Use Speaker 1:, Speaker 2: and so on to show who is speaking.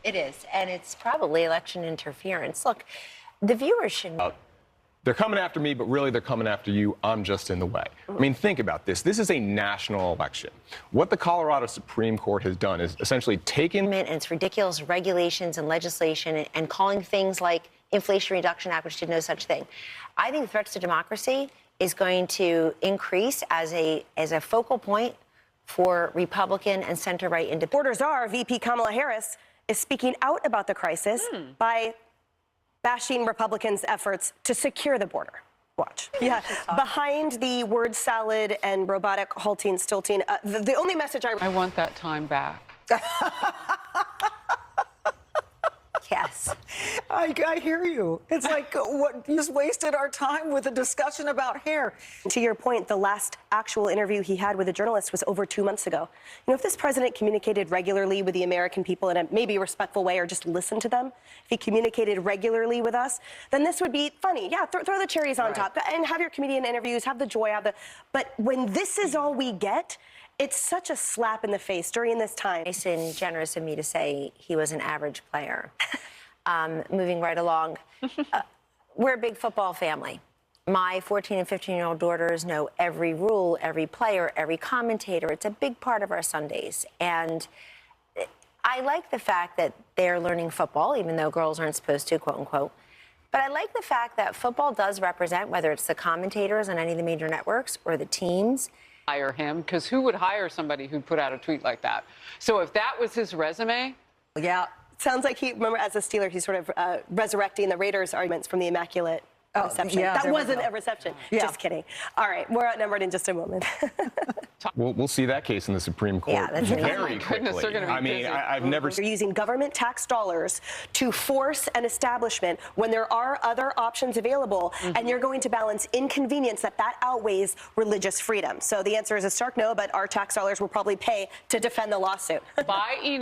Speaker 1: It is, and it's probably election interference. Look, the viewers should know.
Speaker 2: They're coming after me, but really they're coming after you. I'm just in the way. I mean, think about this. This is a national election. What the Colorado Supreme Court has done is essentially taken...
Speaker 1: And it's ridiculous regulations and legislation and calling things like Inflation Reduction Act, which did no such thing. I think threats to democracy is going to increase as a focal point for Republican and center-right independents.
Speaker 3: Borders are, VP Kamala Harris is speaking out about the crisis by bashing Republicans' efforts to secure the border. Watch. Yeah, behind the word salad and robotic halting, stilting, the only message I
Speaker 4: want that time back.
Speaker 1: Yes.
Speaker 5: I hear you. It's like, what, you just wasted our time with a discussion about hair.
Speaker 3: To your point, the last actual interview he had with a journalist was over 2 months ago. You know, if this president communicated regularly with the American people in a maybe respectful way or just listened to them, if he communicated regularly with us, then this would be funny. Yeah, throw the cherries on top and have your comedian interviews, have the joy, But when this is all we get, it's such a slap in the face during this time.
Speaker 1: Nice and generous of me to say he was an average player. Moving right along, we're a big football family. My 14 and 15-year-old daughters know every rule, every player, every commentator. It's a big part of our Sundays. And I like the fact that they're learning football, even though girls aren't supposed to, quote unquote. But I like the fact that football does represent, whether it's the commentators on any of the major networks or the teams.
Speaker 4: Hire him, because who would hire somebody who put out a tweet like that? So if that was his resume...
Speaker 3: Yeah, sounds like remember, as a Steeler, he's sort of resurrecting the Raiders' arguments from the Immaculate Reception.
Speaker 5: Yeah,
Speaker 3: that wasn't a reception.
Speaker 5: Yeah.
Speaker 3: Just kidding. All right, we're outnumbered in just a moment.
Speaker 2: We'll see that case in the Supreme Court very quickly.
Speaker 4: They're gonna be
Speaker 2: I mean,
Speaker 4: busy.
Speaker 2: I've never...
Speaker 3: You're using government tax dollars to force an establishment when there are other options available, and you're going to balance inconvenience that outweighs religious freedom. So the answer is a stark no, but our tax dollars will probably pay to defend the lawsuit.
Speaker 4: Bye, Ina.